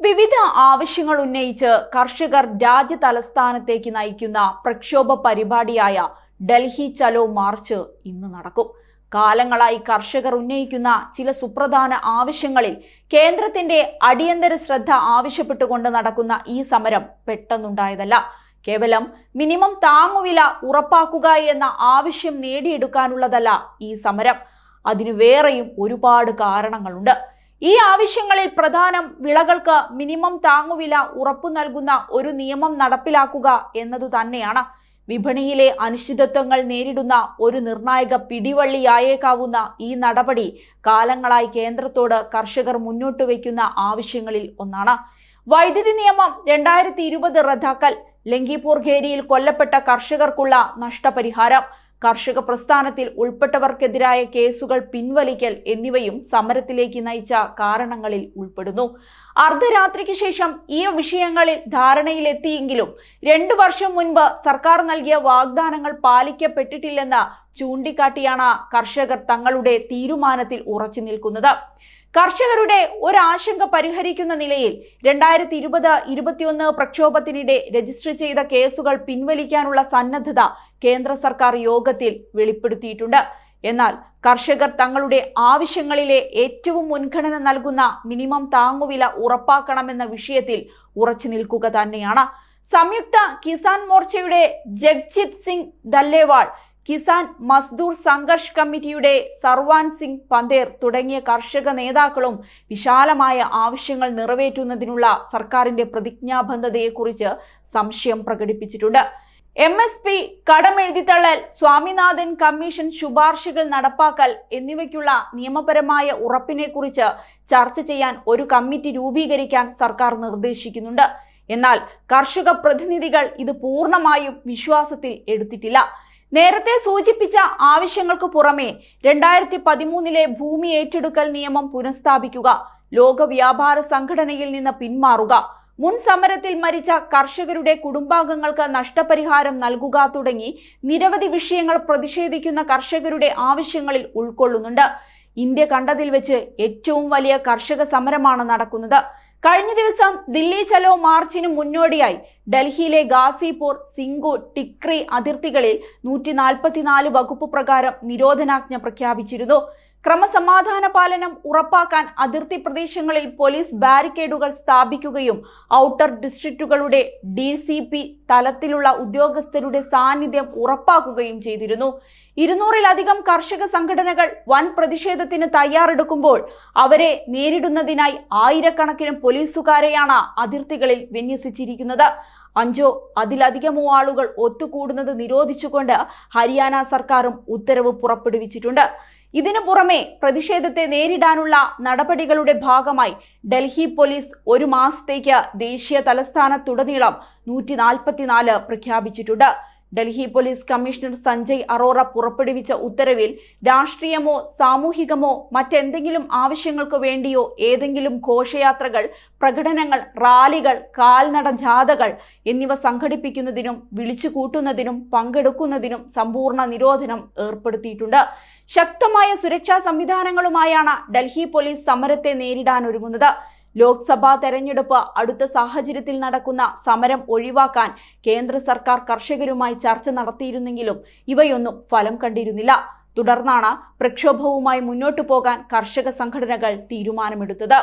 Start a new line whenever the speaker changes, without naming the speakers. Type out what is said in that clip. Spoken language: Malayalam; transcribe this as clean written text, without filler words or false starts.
വിവിധ ആവശ്യങ്ങൾ ഉന്നയിച്ച് കർഷകർ രാജ്യ തലസ്ഥാനത്തേക്ക് നയിക്കുന്ന പ്രക്ഷോഭ പരിപാടിയായ ഡൽഹി ചലോ മാർച്ച് ഇന്ന് നടക്കും. കാലങ്ങളായി കർഷകർ ഉന്നയിക്കുന്ന ചില സുപ്രധാന ആവശ്യങ്ങളിൽ കേന്ദ്രത്തിന്റെ അടിയന്തര ശ്രദ്ധ ആവശ്യപ്പെട്ടുകൊണ്ട് നടക്കുന്ന ഈ സമരം പെട്ടെന്നുണ്ടായതല്ല. കേവലം മിനിമം താങ്ങുവില ഉറപ്പാക്കുക എന്ന ആവശ്യം നേടിയെടുക്കാനുള്ളതല്ല ഈ സമരം. അതിനു വേറെയും ഒരുപാട് കാരണങ്ങളുണ്ട്. ഈ ആവശ്യങ്ങളിൽ പ്രധാനം വിളകൾക്ക് മിനിമം താങ്ങുവില ഉറപ്പു നൽകുന്ന ഒരു നിയമം നടപ്പിലാക്കുക എന്നതു തന്നെയാണ്. വിപണിയിലെ അനിശ്ചിതത്വങ്ങൾ നേരിടുന്ന ഒരു നിർണായക പിടിവള്ളിയായേക്കാവുന്ന ഈ നടപടി കാലങ്ങളായി കേന്ദ്രത്തോട് കർഷകർ മുന്നോട്ട് വയ്ക്കുന്ന ആവശ്യങ്ങളിൽ ഒന്നാണ്. വൈദ്യുതി നിയമം 2020 റദ്ദാക്കൽ, ലങ്കിപൂർ ഖേരിയിൽ കൊല്ലപ്പെട്ട കർഷകർക്കുള്ള നഷ്ടപരിഹാരം, കർഷക പ്രസ്ഥാനത്തിൽ ഉൾപ്പെട്ടവർക്കെതിരായ കേസുകൾ പിൻവലിക്കൽ എന്നിവയും സമരത്തിലേക്ക് നയിച്ച കാരണങ്ങളിൽ ഉൾപ്പെടുന്നു. അർദ്ധരാത്രിക്ക് ശേഷം ഈ വിഷയങ്ങളിൽ ധാരണയിലെത്തിയെങ്കിലും 2 വർഷം മുൻപ് സർക്കാർ നൽകിയ വാഗ്ദാനങ്ങൾ പാലിക്കപ്പെട്ടിട്ടില്ലെന്ന് ചൂണ്ടിക്കാട്ടിയാണ് കർഷകർ തങ്ങളുടെ തീരുമാനത്തിൽ ഉറച്ചു നിൽക്കുന്നത്. കർഷകരുടെ ഒരാശങ്ക പരിഹരിക്കുന്ന നിലയിൽ 2020-21 പ്രക്ഷോഭത്തിനിടെ രജിസ്റ്റർ ചെയ്ത കേസുകൾ പിൻവലിക്കാനുള്ള സന്നദ്ധത കേന്ദ്ര സർക്കാർ യോഗത്തിൽ വെളിപ്പെടുത്തിയിട്ടുണ്ട്. എന്നാൽ കർഷകർ തങ്ങളുടെ ആവശ്യങ്ങളിലെ ഏറ്റവും മുൻഗണന നൽകുന്ന മിനിമം താങ്ങുവില ഉറപ്പാക്കണമെന്ന വിഷയത്തിൽ ഉറച്ചു നിൽക്കുക തന്നെയാണ്. സംയുക്ത കിസാൻ മോർച്ചയുടെ ജഗ്ജിത് സിംഗ് ദല്ലേവാൾ, കിസാൻ മസ്ദൂർ സംഘർഷ് കമ്മിറ്റിയുടെ സർവാൻ സിംഗ് പന്തേർ തുടങ്ങിയ കർഷക നേതാക്കളും വിശാലമായ ആവശ്യങ്ങൾ നിറവേറ്റുന്നതിനുള്ള സർക്കാരിന്റെ പ്രതിജ്ഞാബദ്ധതയെക്കുറിച്ച് സംശയം പ്രകടിപ്പിച്ചിട്ടുണ്ട്. MSP, കടമെഴുതിത്തള്ളൽ, സ്വാമിനാഥൻ കമ്മീഷൻ ശുപാർശകൾ നടപ്പാക്കൽ എന്നിവയ്ക്കുള്ള നിയമപരമായ ഉറപ്പിനെക്കുറിച്ച് ചർച്ച ചെയ്യാൻ ഒരു കമ്മിറ്റി രൂപീകരിക്കാൻ സർക്കാർ നിർദ്ദേശിക്കുന്നുണ്ട്. എന്നാൽ കർഷക പ്രതിനിധികൾ ഇത് പൂർണ്ണമായും വിശ്വാസത്തിൽ എടുത്തിട്ടില്ല. നേരത്തെ സൂചിപ്പിച്ച ആവശ്യങ്ങൾക്ക് പുറമെ 2013 ഭൂമി ഏറ്റെടുക്കൽ നിയമം പുനഃസ്ഥാപിക്കുക, ലോക വ്യാപാര സംഘടനയിൽ നിന്ന് പിന്മാറുക, മുൻ സമരത്തിൽ മരിച്ച കർഷകരുടെ കുടുംബാംഗങ്ങൾക്ക് നഷ്ടപരിഹാരം നൽകുക തുടങ്ങി നിരവധി വിഷയങ്ങൾ പ്രതിഷേധിക്കുന്ന കർഷകരുടെ ആവശ്യങ്ങളിൽ ഉൾക്കൊള്ളുന്നുണ്ട്. ഇന്ത്യ കണ്ടതിൽ വെച്ച് ഏറ്റവും വലിയ കർഷക സമരമാണ് നടക്കുന്നത്. കഴിഞ്ഞ ദിവസം ദില്ലി ചലോ മാർച്ചിന് മുന്നോടിയായി ഡൽഹിയിലെ ഗാസിപൂർ, സിംഗു, ടിക്രി അതിർത്തികളിൽ 144 വകുപ്പ് പ്രകാരം നിരോധനാജ്ഞ പ്രഖ്യാപിച്ചിരുന്നു. ക്രമസമാധാന പാലനം ഉറപ്പാക്കാൻ അതിർത്തി പ്രദേശങ്ങളിൽ പോലീസ് ബാരിക്കേഡുകൾ സ്ഥാപിക്കുകയും ഔട്ടർ ഡിസ്ട്രിക്റ്റുകളുടെ DCP തലത്തിലുള്ള ഉദ്യോഗസ്ഥരുടെ സാന്നിധ്യം ഉറപ്പാക്കുകയും ചെയ്തിരുന്നു. 200-ലധികം കർഷക സംഘടനകൾ വൻ പ്രതിഷേധത്തിന് തയ്യാറെടുക്കുമ്പോൾ അവരെ നേരിടുന്നതിനായി ആയിരക്കണക്കിന് പോലീസുകാരെയാണ് അതിർത്തികളിൽ വിന്യസിച്ചിരിക്കുന്നത്. 5 അതിലധികമോ ആളുകൾ ഒത്തുകൂടുന്നത് നിരോധിച്ചുകൊണ്ട് ഹരിയാന സർക്കാരും ഉത്തരവ് പുറപ്പെടുവിച്ചിട്ടുണ്ട്. ഇതിനു പുറമെ പ്രതിഷേധത്തെ നേരിടാനുള്ള നടപടികളുടെ ഭാഗമായി ഡൽഹി പോലീസ് 1 മാസത്തേക്ക് ദേശീയ തലസ്ഥാനത്തുടനീളം 144 പ്രഖ്യാപിച്ചിട്ടുണ്ട്. ഡൽഹി പോലീസ് കമ്മീഷണർ സഞ്ജയ് അറോറ പുറപ്പെടുവിച്ച ഉത്തരവിൽ രാഷ്ട്രീയമോ സാമൂഹികമോ മറ്റെന്തെങ്കിലും ആവശ്യങ്ങൾക്ക് വേണ്ടിയോ ഏതെങ്കിലും ഘോഷയാത്രകൾ, പ്രകടനങ്ങൾ, റാലികൾ, കാൽനട ജാഥകൾ എന്നിവ സംഘടിപ്പിക്കുന്നതിനും വിളിച്ചുകൂട്ടുന്നതിനും പങ്കെടുക്കുന്നതിനും സമ്പൂർണ്ണ നിരോധനം ഏർപ്പെടുത്തിയിട്ടുണ്ട്. ശക്തമായ സുരക്ഷാ സംവിധാനങ്ങളുമായാണ് ഡൽഹി പോലീസ് സമരത്തെ നേരിടാനൊരുങ്ങുന്നത്. ലോക്സഭാ തെരഞ്ഞെടുപ്പ് അടുത്ത സാഹചര്യത്തിൽ നടക്കുന്ന സമരം ഒഴിവാക്കാൻ കേന്ദ്ര സർക്കാർ കർഷകരുമായി ചർച്ച നടത്തിയിരുന്നെങ്കിലും ഇവയൊന്നും ഫലം കണ്ടിരുന്നില്ല. തുടർന്നാണ് പ്രക്ഷോഭവുമായി മുന്നോട്ടു പോകാൻ കർഷക സംഘടനകൾ തീരുമാനമെടുത്തത്.